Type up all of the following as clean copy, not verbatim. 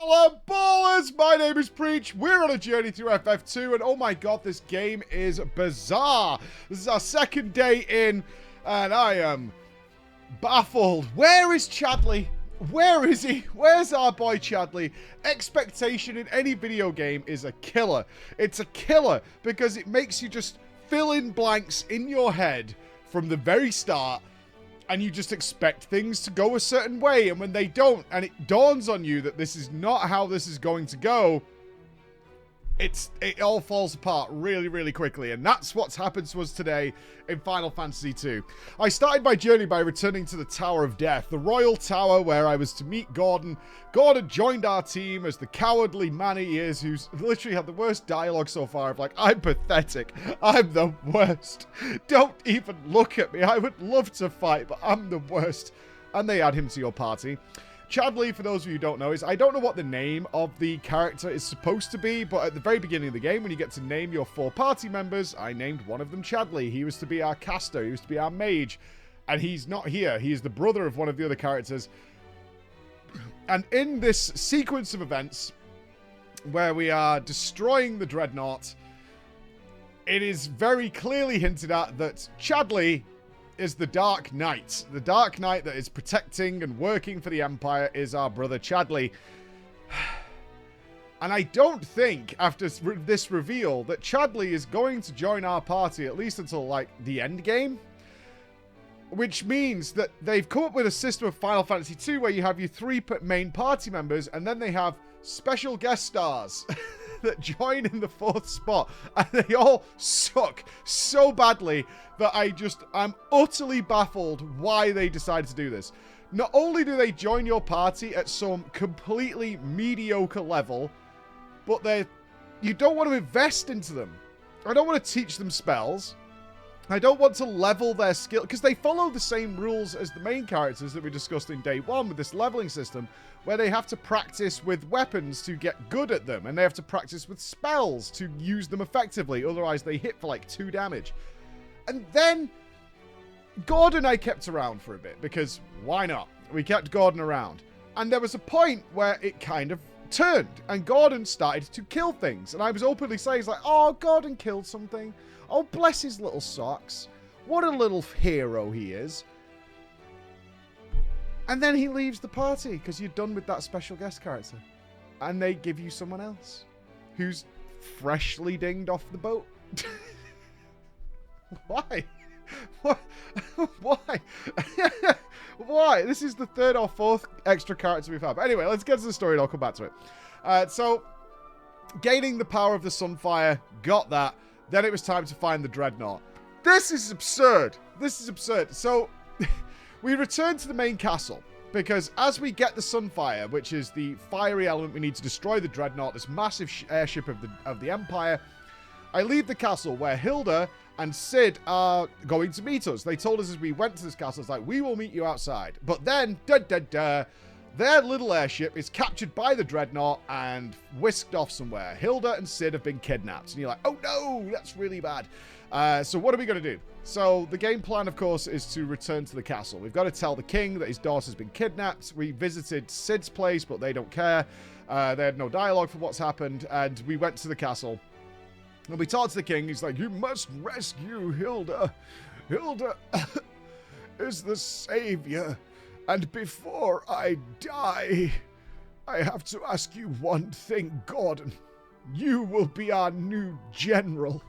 Hello ballers, my name is Preach, we're on a journey through FF2 and oh my god, this game is bizarre. This is our second day in and I am baffled. Where is Chadley? Where is he? Where's our boy Chadley? Expectation in any video game is a killer. It's a killer because it makes you just fill in blanks in your head from the very start. And you just expect things to go a certain way. And when they don't, and it dawns on you that this is not how this is going to go, it all falls apart really, really quickly. And that's what's happened to us today in Final Fantasy II. I started my journey by returning to the Tower of Death, the Royal Tower where I was to meet Gordon. Gordon joined our team as the cowardly man he is, who's literally had the worst dialogue so far of like, I'm pathetic. I'm the worst. Don't even look at me. I would love to fight, but I'm the worst. And they add him to your party. Chadley, for those of you who don't know, I don't know what the name of the character is supposed to be, but at the very beginning of the game, when you get to name your 4 party members, I named one of them Chadley. He was to be our caster, he was to be our mage, and he's not here. He is the brother of one of the other characters. And in this sequence of events, where we are destroying the Dreadnought, it is very clearly hinted at that Chadley is the Dark Knight. The Dark Knight that is protecting and working for the Empire is our brother Chadley. And I don't think, after this reveal, that Chadley is going to join our party, at least until, like, the end game. Which means that they've come up with a system of Final Fantasy II where you have your 3 main party members, and then they have special guest stars that join in the 4th spot, and they all suck so badly that I'm utterly baffled why they decided to do this. Not only do they join your party at some completely mediocre level, but you don't want to invest into them. I don't want to teach them spells. I don't want to level their skill, because they follow the same rules as the main characters that we discussed in day 1 with this leveling system, where they have to practice with weapons to get good at them, and they have to practice with spells to use them effectively, otherwise they hit for like 2 damage. And then Gordon I kept around for a bit, because why not? We kept Gordon around. And there was a point where it kind of turned, and Gordon started to kill things, and I was openly saying, like, oh, Gordon killed something. Oh, bless his little socks. What a little hero he is. And then he leaves the party because you're done with that special guest character. And they give you someone else who's freshly dinged off the boat. Why? What? Why? Why? This is the 3rd or 4th extra character we've had. But anyway, let's get to the story and I'll come back to it. So, gaining the power of the Sunfire, got that. Then it was time to find the Dreadnought. This is absurd. This is absurd. So, we return to the main castle, because as we get the Sunfire, which is the fiery element we need to destroy the Dreadnought, this massive airship of the Empire, I leave the castle where Hilda and Sid are going to meet us. They told us as we went to this castle, it's like, we will meet you outside. But then, their little airship is captured by the Dreadnought and whisked off somewhere. Hilda and Sid have been kidnapped. And you're like, oh no, that's really bad. So what are we going to do? So the game plan, of course, is to return to the castle. We've got to tell the king that his daughter's been kidnapped. We visited Sid's place, but they don't care. They had no dialogue for what's happened. And we went to the castle. And we talked to the king. He's like, you must rescue Hilda. Hilda is the savior. And before I die, I have to ask you one thing, Gordon. You will be our new general.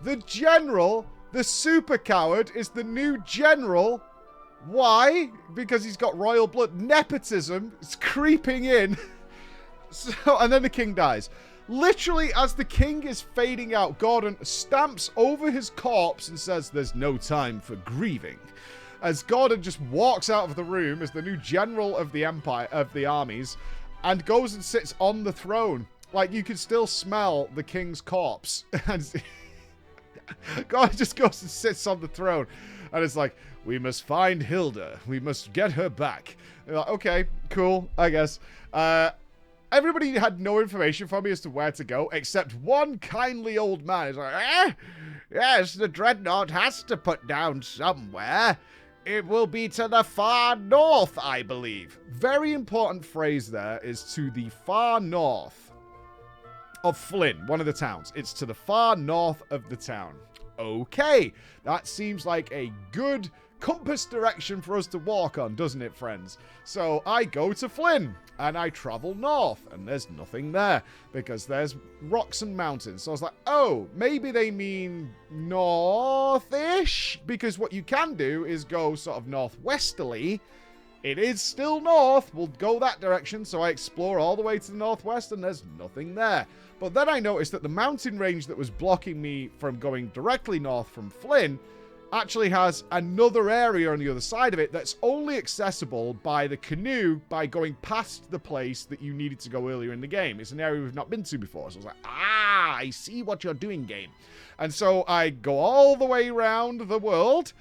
The general, the super coward, is the new general. Why? Because he's got royal blood. Nepotism is creeping in. And then the king dies. Literally, as the king is fading out, Gordon stamps over his corpse and says, there's no time for grieving. As Gordon just walks out of the room as the new general of the Empire, of the armies, and goes and sits on the throne. Like, you can still smell the king's corpse. And Gordon just goes and sits on the throne. And it's like, we must find Hilda. We must get her back. Like, okay, cool, I guess. Everybody had no information from me as to where to go, except one kindly old man. He's like, yes, the Dreadnought has to put down somewhere. It will be to the far north, I believe. Very important phrase there is to the far north of Flynn, one of the towns. It's to the far north of the town. Okay, that seems like a good compass direction for us to walk on, doesn't it, friends? So I go to Flynn, and I travel north, and there's nothing there, because there's rocks and mountains. So I was like, oh, maybe they mean north-ish, because what you can do is go sort of northwesterly. It is still north. We'll go that direction. So I explore all the way to the northwest, and there's nothing there. But then I noticed that the mountain range that was blocking me from going directly north from Flynn actually has another area on the other side of it that's only accessible by the canoe by going past the place that you needed to go earlier in the game. It's an area we've not been to before. So I was like, I see what you're doing, game. And so I go all the way around the world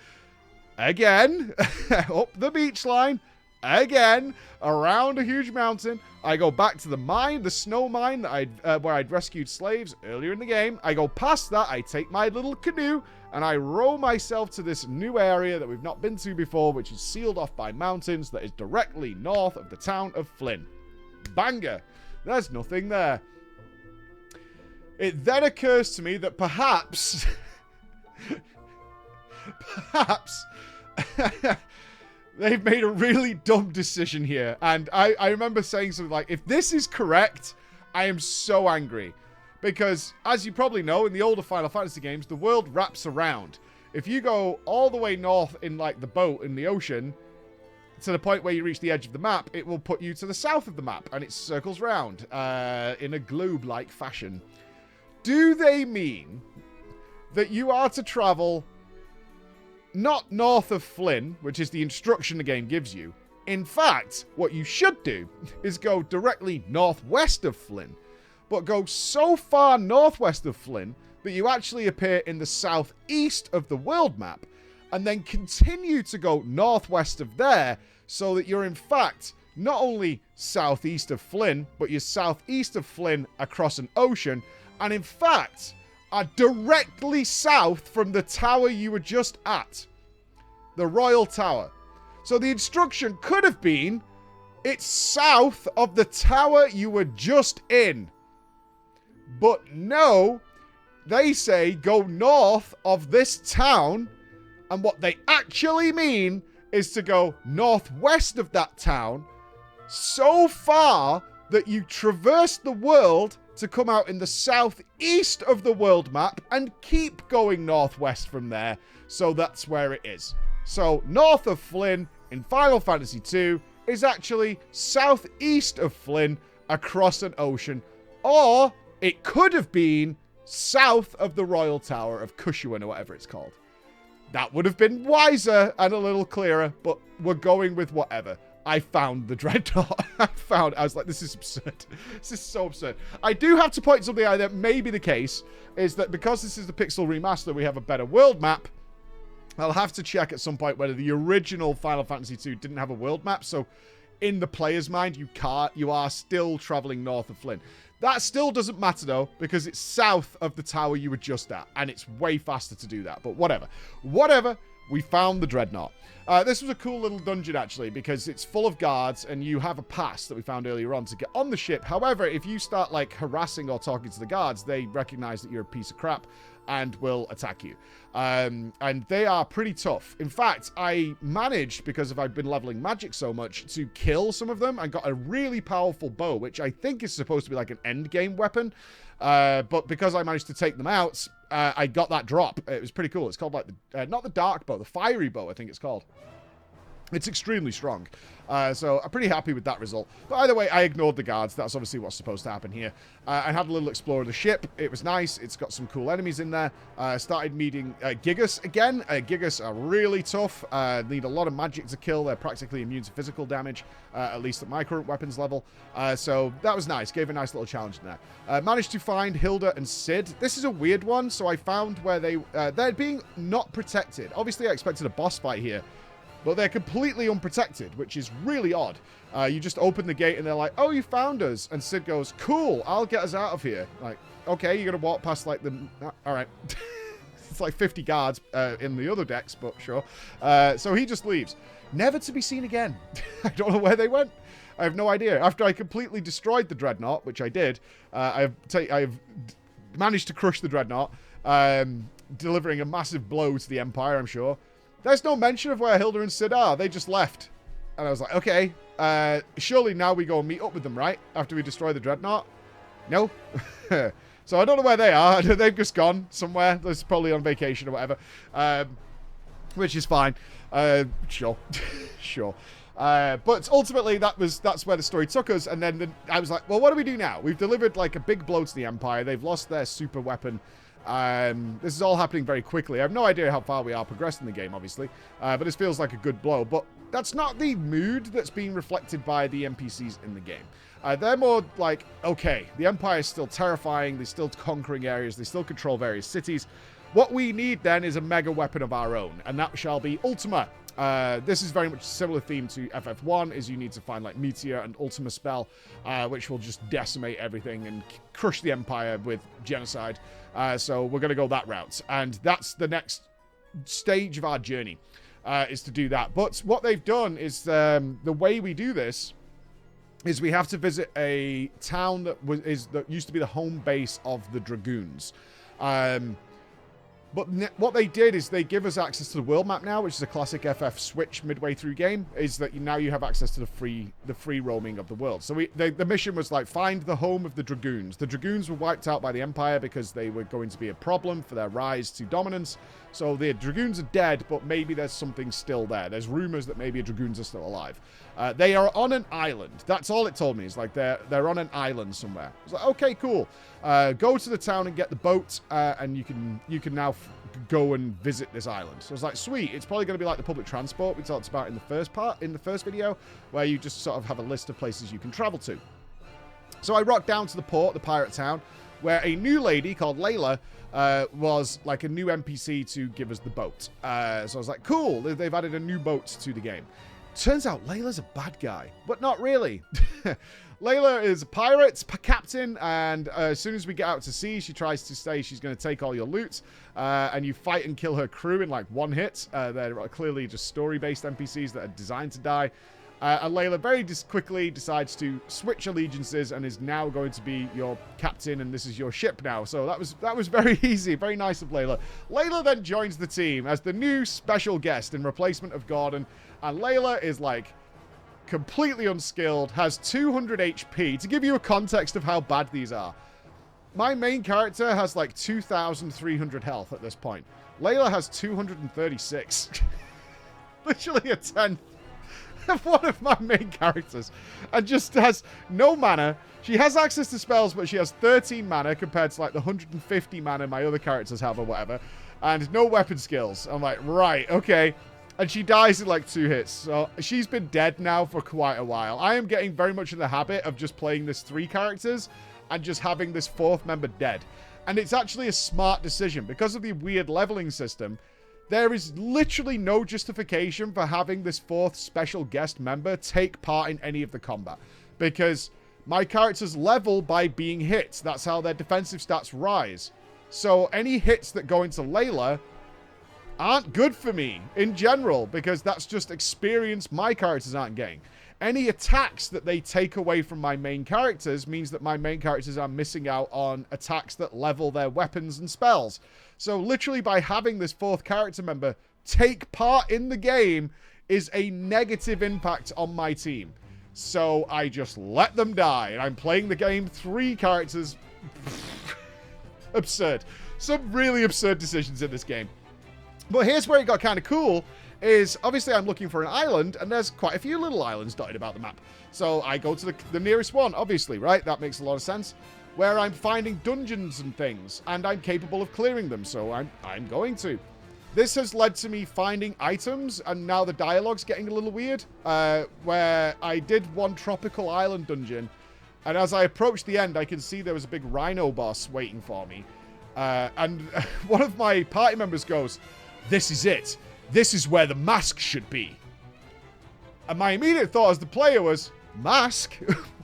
again, up the beach line, again, around a huge mountain. I go back to the mine, the snow mine that where I'd rescued slaves earlier in the game. I go past that. I take my little canoe and I row myself to this new area that we've not been to before, which is sealed off by mountains that is directly north of the town of Flynn. Banger. There's nothing there. It then occurs to me that perhaps they've made a really dumb decision here. And I remember saying something like, if this is correct, I am so angry. Because, as you probably know, in the older Final Fantasy games, the world wraps around. If you go all the way north in, like, the boat in the ocean, to the point where you reach the edge of the map, it will put you to the south of the map, and it circles round in a globe-like fashion. Do they mean that you are to travel not north of Flynn, which is the instruction the game gives you? In fact, what you should do is go directly northwest of Flynn, but go so far northwest of Flynn that you actually appear in the southeast of the world map, and then continue to go northwest of there, so that you're in fact not only southeast of Flynn, but you're southeast of Flynn across an ocean, and in fact are directly south from the tower you were just at. The Royal Tower. So the instruction could have been, it's south of the tower you were just in. But no, they say go north of this town, and what they actually mean is to go northwest of that town so far that you traverse the world to come out in the southeast of the world map and keep going northwest from there. So that's where it is. So north of Flynn in Final Fantasy II is actually southeast of Flynn across an ocean, or it could have been south of the Royal Tower of Kushuan or whatever it's called. That would have been wiser and a little clearer, but we're going with whatever. I found the Dreadnut. I was like, this is absurd. This is so absurd. I do have to point something out that may be the case, is that because this is the Pixel Remaster, we have a better world map. I'll have to check at some point whether the original Final Fantasy II didn't have a world map, so in the player's mind, you are still traveling north of Flynn. That still doesn't matter, though, because it's south of the tower you were just at, and it's way faster to do that, but whatever. Whatever, we found the Dreadnought. This was a cool little dungeon, actually, because it's full of guards, and you have a pass that we found earlier on to get on the ship. However, if you start, like, harassing or talking to the guards, they recognize that you're a piece of crap and will attack you. And they are pretty tough. In fact, I managed, because I've been leveling magic so much, to kill some of them and got a really powerful bow, which I think is supposed to be like an endgame weapon. But because I managed to take them out, I got that drop. It was pretty cool. It's called like the, not the dark bow, the fiery bow, I think it's called. It's extremely strong. So I'm pretty happy with that result. But either way, I ignored the guards. That's obviously what's supposed to happen here. I had a little explore of the ship. It was nice. It's got some cool enemies in there. Started meeting Gigas again. Gigas are really tough. Need a lot of magic to kill. They're practically immune to physical damage, at least at my current weapons level. So that was nice. Gave a nice little challenge in there. Managed to find Hilda and Sid. This is a weird one. So I found where they're being not protected. Obviously, I expected a boss fight here, but they're completely unprotected, which is really odd. You just open the gate and they're like, oh, you found us. And Sid goes, cool, I'll get us out of here. Like, okay, you're going to walk past like the... all right. It's like 50 guards in the other decks, but sure. So he just leaves. Never to be seen again. I don't know where they went. I have no idea. After I completely destroyed the Dreadnought, which I did, I've managed to crush the Dreadnought, delivering a massive blow to the Empire, I'm sure. There's no mention of where Hilda and Sid are. They just left. And I was like, okay, surely now we go and meet up with them, right? After we destroy the Dreadnought? No. So I don't know where they are. They've just gone somewhere. They're probably on vacation or whatever. Which is fine. Sure. Sure. But ultimately, that's where the story took us. And then I was like, well, what do we do now? We've delivered like a big blow to the Empire. They've lost their super weapon. This is all happening very quickly. I have no idea how far we are progressed in the game, obviously. But this feels like a good blow. But that's not the mood that's being reflected by the NPCs in the game. They're more like, okay, the Empire is still terrifying. They're still conquering areas. They still control various cities. What we need then is a mega weapon of our own, and that shall be Ultima. This is very much a similar theme to FF1, is you need to find like Meteor and Ultima spell, which will just decimate everything and crush the Empire with genocide. So we're going to go that route, and that's the next stage of our journey, is to do that. But what they've done is, the way we do this is we have to visit a town that used to be the home base of the Dragoons. But what they did is they give us access to the world map now, which is a classic FF switch midway through game, is that now you have access to the free roaming of the world. So the mission was like, find the home of the Dragoons. The Dragoons were wiped out by the Empire because they were going to be a problem for their rise to dominance. So the Dragoons are dead, but maybe there's something still there. There's rumors that maybe Dragoons are still alive. They are on an island. That's all it told me. It's like they're on an island somewhere. I was like, okay, cool. Go to the town and get the boat, and you can now go and visit this island. So I was like, sweet. It's probably going to be like the public transport we talked about in the first video, where you just sort of have a list of places you can travel to. So I rocked down to the port, the pirate town, where a new lady called Layla was like a new NPC to give us the boat. So I was like, cool. They've added a new boat to the game. Turns out Layla's a bad guy, but not really. Layla is a pirate captain, and as soon as we get out to sea, she tries to say she's going to take all your loot, and you fight and kill her crew in like one hit. They're clearly just story-based NPCs that are designed to die. And Layla very quickly decides to switch allegiances and is now going to be your captain, and this is your ship now. So that was very easy, very nice of Layla. Layla then joins the team as the new special guest in replacement of Gordon, and Layla is like completely unskilled, has 200 HP. To give you a context of how bad these are, my main character has like 2,300 health at this point. Layla has 236. Literally a tenth of one of my main characters, and just has no mana. She has access to spells, but she has 13 mana compared to like the 150 mana my other characters have or whatever, and no weapon skills. I'm like, right, okay. And she dies in like 2 hits. So she's been dead now for quite a while. I am getting very much in the habit of just playing this 3 characters and just having this 4th member dead. And it's actually a smart decision because of the weird leveling system. There is literally no justification for having this 4th special guest member take part in any of the combat, because my characters level by being hit. That's how their defensive stats rise. So any hits that go into Layla aren't good for me in general, because that's just experience my characters aren't getting. Any attacks that they take away from my main characters means that my main characters are missing out on attacks that level their weapons and spells. So literally by having this 4th character member take part in the game is a negative impact on my team. So I just let them die, and I'm playing the game 3 characters. Absurd. Some really absurd decisions in this game. But here's where it got kind of cool, is obviously I'm looking for an island, and there's quite a few little islands dotted about the map. So I go to the nearest one, obviously, right? That makes a lot of sense. Where I'm finding dungeons and things, and I'm capable of clearing them, so I'm going to. This has led to me finding items, and now the dialogue's getting a little weird, where I did one tropical island dungeon, and as I approached the end, I could see there was a big rhino boss waiting for me. And one of my party members goes, "This is it. This is where the mask should be." And my immediate thought as the player was, mask?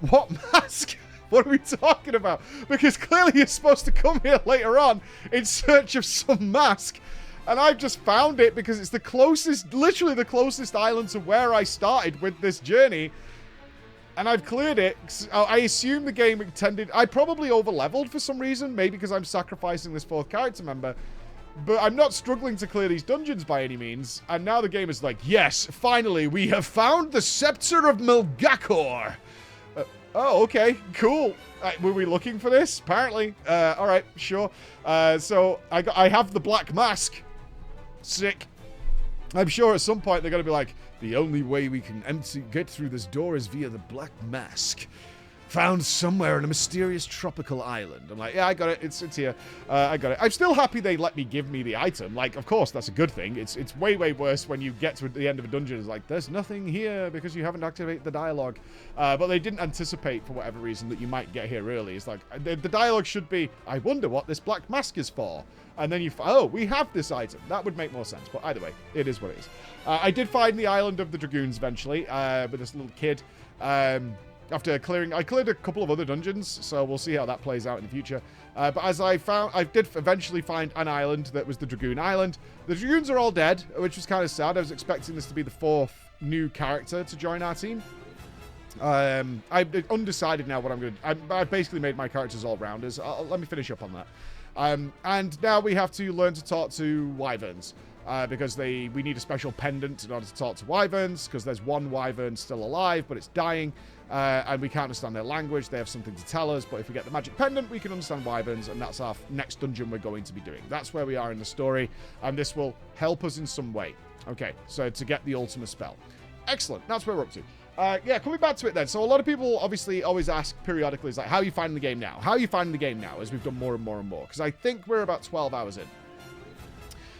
What mask? What are we talking about? Because clearly you're supposed to come here later on in search of some mask. And I've just found it because it's the closest, literally the closest island to where I started with this journey. And I've cleared it. I assume the game intended... I probably over-leveled for some reason. Maybe because I'm sacrificing this 4th character member. But I'm not struggling to clear these dungeons by any means. And now the game is like, yes, finally, we have found the Scepter of Melgakor. Oh, okay, cool. Were we looking for this? Apparently. All right, sure. So I have the black mask. Sick. I'm sure at some point they're going to be like, the only way we can get through this door is via the black mask. Found somewhere on a mysterious tropical island. I'm like, yeah, I got it. It's here. I got it. I'm still happy they let me give me the item. Like, of course, that's a good thing. It's way, way worse when you get to the end of a dungeon. It's like, there's nothing here because you haven't activated the dialogue. But they didn't anticipate, for whatever reason, that you might get here early. It's like, the dialogue should be, I wonder what this black mask is for. And then oh, we have this item. That would make more sense. But either way, it is what it is. I did find the island of the Dragoons eventually with this little kid. After clearing... I cleared a couple of other dungeons, so we'll see how that plays out in the future. But as I did eventually find an island that was the Dragoon Island. The Dragoons are all dead, which was kind of sad. I was expecting this to be the 4th new character to join our team. I'm undecided now what I'm going to... I've basically made my characters all-rounders. Let me finish up on that. And now we have to learn to talk to wyverns. Because we need a special pendant in order to talk to wyverns, because there's one wyvern still alive, but it's dying, and we can't understand their language. They have something to tell us, but if we get the magic pendant, we can understand wyverns, and that's our next dungeon we're going to be doing. That's where we are in the story, and this will help us in some way. Okay, so to get the ultimate spell. Excellent, that's where we're up to. Yeah, coming back to it then. So a lot of people obviously always ask periodically, it's like, how are you finding the game now? How are you finding the game now as we've done more and more and more? Because I think we're about 12 hours in.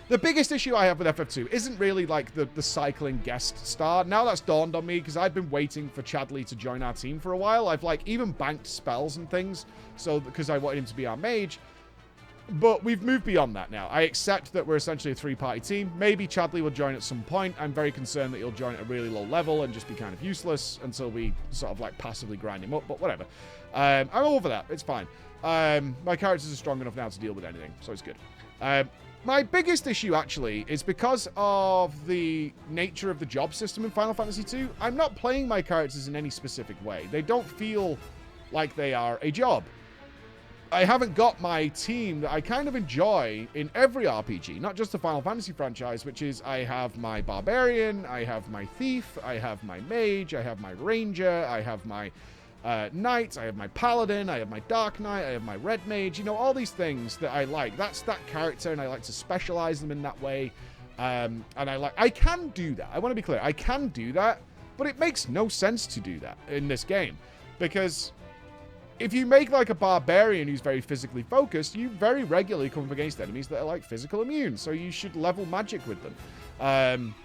The biggest issue I have with FF2 isn't really like the cycling guest star. Now that's dawned on me because I've been waiting for Chadley to join our team for a while. I've like even banked spells and things so because I wanted him to be our mage. But we've moved beyond that now. I accept that we're essentially a 3-party team. Maybe Chadley will join at some point. I'm very concerned that he'll join at a really low level and just be kind of useless until we sort of like passively grind him up, but whatever. I'm over that. It's fine. My characters are strong enough now to deal with anything, so it's good. My biggest issue, actually, is because of the nature of the job system in Final Fantasy II, I'm not playing my characters in any specific way. They don't feel like they are a job. I haven't got my team that I kind of enjoy in every RPG, not just the Final Fantasy franchise, which is I have my Barbarian, I have my Thief, I have my Mage, I have my Ranger, I have my Knight, I have my Paladin, I have my Dark Knight, I have my Red Mage, you know, all these things that I like. That's that character, and I like to specialize them in that way. And I can do that. I want to be clear. I can do that, but it makes no sense to do that in this game. Because if you make like a Barbarian who's very physically focused, you very regularly come up against enemies that are like physical immune. So you should level magic with them.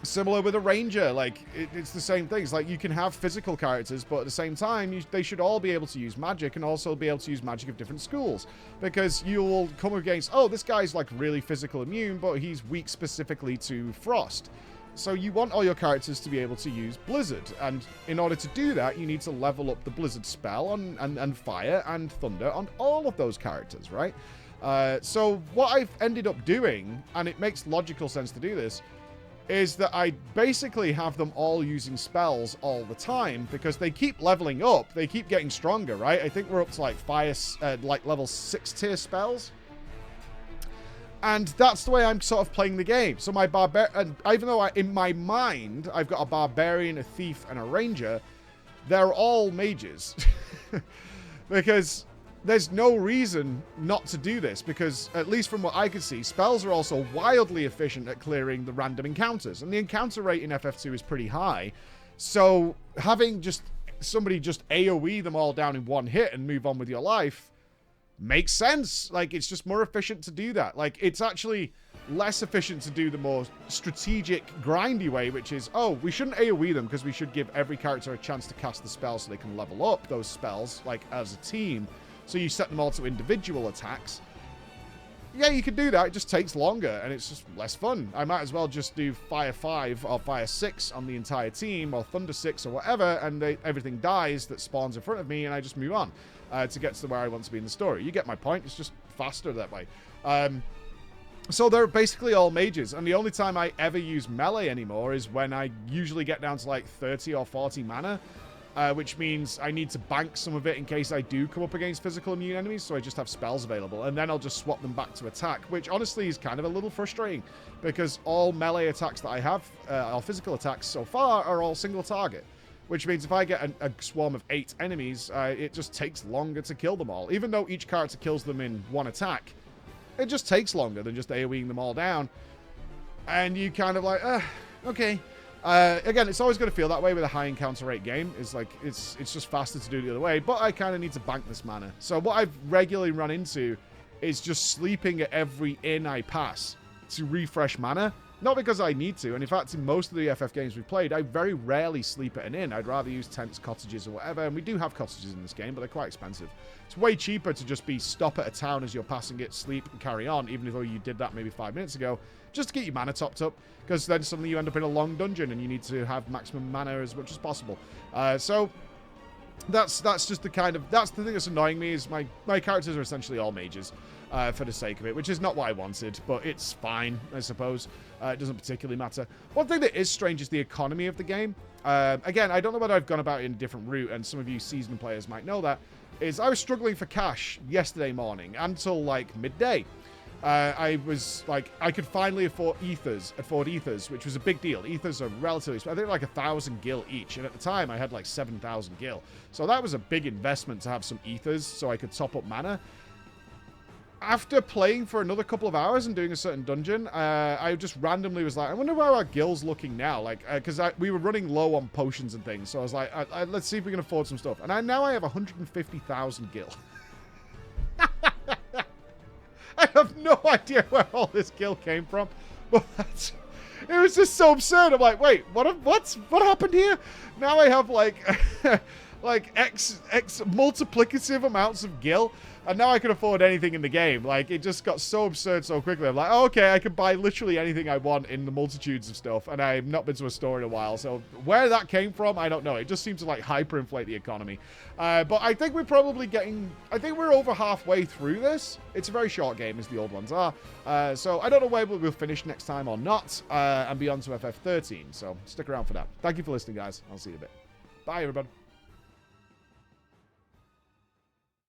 Similar with a Ranger, like it's the same thing. It's like you can have physical characters, but at the same time, they should all be able to use magic and also be able to use magic of different schools. Because you'll come against, oh, this guy's like really physical immune, but he's weak specifically to frost. So you want all your characters to be able to use Blizzard. And in order to do that, you need to level up the Blizzard spell and fire and thunder on all of those characters, right? So what I've ended up doing, and it makes logical sense to do this, is that I basically have them all using spells all the time because they keep leveling up. They keep getting stronger, right? I think we're up to like like level 6 tier spells. And that's the way I'm sort of playing the game. So my Barbarian, even though in my mind, I've got a Barbarian, a Thief, and a Ranger, they're all mages. Because there's no reason not to do this, because at least from what I could see, spells are also wildly efficient at clearing the random encounters, and the encounter rate in FF2 is pretty high. So having just somebody just AoE them all down in one hit and move on with your life makes sense. Like, it's just more efficient to do that. Like, it's actually less efficient to do the more strategic, grindy way, which is, oh, we shouldn't AoE them because we should give every character a chance to cast the spell so they can level up those spells, like, as a team. So you set them all to individual attacks. yeah, you can do that. It just takes longer, and it's just less fun. I might as well just do Fire 5 or Fire 6 on the entire team, or Thunder 6 or whatever, and everything dies that spawns in front of me, and I just move on to get to where I want to be in the story. You get my point. It's just faster that way. So they're basically all mages, and the only time I ever use melee anymore is when I usually get down to like 30 or 40 mana, which means I need to bank some of it in case I do come up against physical immune enemies, so I just have spells available, and then I'll just swap them back to attack, which honestly is kind of a little frustrating, because all melee attacks that I have, or physical attacks so far, are all single target, which means if I get a swarm of 8 enemies, it just takes longer to kill them all. Even though each character kills them in one attack, it just takes longer than just AoEing them all down. And you kind of like, okay. Again, it's always going to feel that way with a high encounter rate game. It's like, it's just faster to do the other way. But I kind of need to bank this mana. So what I've regularly run into is just sleeping at every inn I pass to refresh mana. Not because I need to. And in fact, in most of the FF games we've played, I very rarely sleep at an inn. I'd rather use tents, cottages, or whatever. And we do have cottages in this game, but they're quite expensive. It's way cheaper to just be stop at a town as you're passing it, sleep, and carry on, even if you did that maybe 5 minutes ago, just to get your mana topped up. Because then suddenly you end up in a long dungeon, and you need to have maximum mana as much as possible. So that's just the kind of... That's the thing that's annoying me, is my characters are essentially all mages. For the sake of it, which is not what I wanted, but it's fine, I suppose. It doesn't particularly matter. One thing that is strange is the economy of the game. Again, I don't know whether I've gone about it in a different route, and some of you seasoned players might know that, is I was struggling for cash yesterday morning until, like, midday. I was, like, I could finally afford ethers, which was a big deal. Ethers are relatively, I think like 1,000 gil each, and at the time I had like 7,000 gil. So that was a big investment to have some ethers so I could top up mana. After playing for another couple of hours and doing a certain dungeon, I just randomly was like, I wonder where our gil's looking now. Like, because we were running low on potions and things. So I was like, let's see if we can afford some stuff. And now I have 150,000 gil. I have no idea where all this gil came from. But it was just so absurd. I'm like, wait, what happened here? Now I have like, like X multiplicative amounts of gil. And now I can afford anything in the game. Like, it just got so absurd so quickly. I'm like, oh, okay, I can buy literally anything I want in the multitudes of stuff. And I've not been to a store in a while. So where that came from, I don't know. It just seems to, like, hyperinflate the economy. But I think we're probably getting... I think we're over halfway through this. It's a very short game, as the old ones are. So I don't know where we'll finish next time or not. And be on to FF13. So stick around for that. Thank you for listening, guys. I'll see you in a bit. Bye, everybody.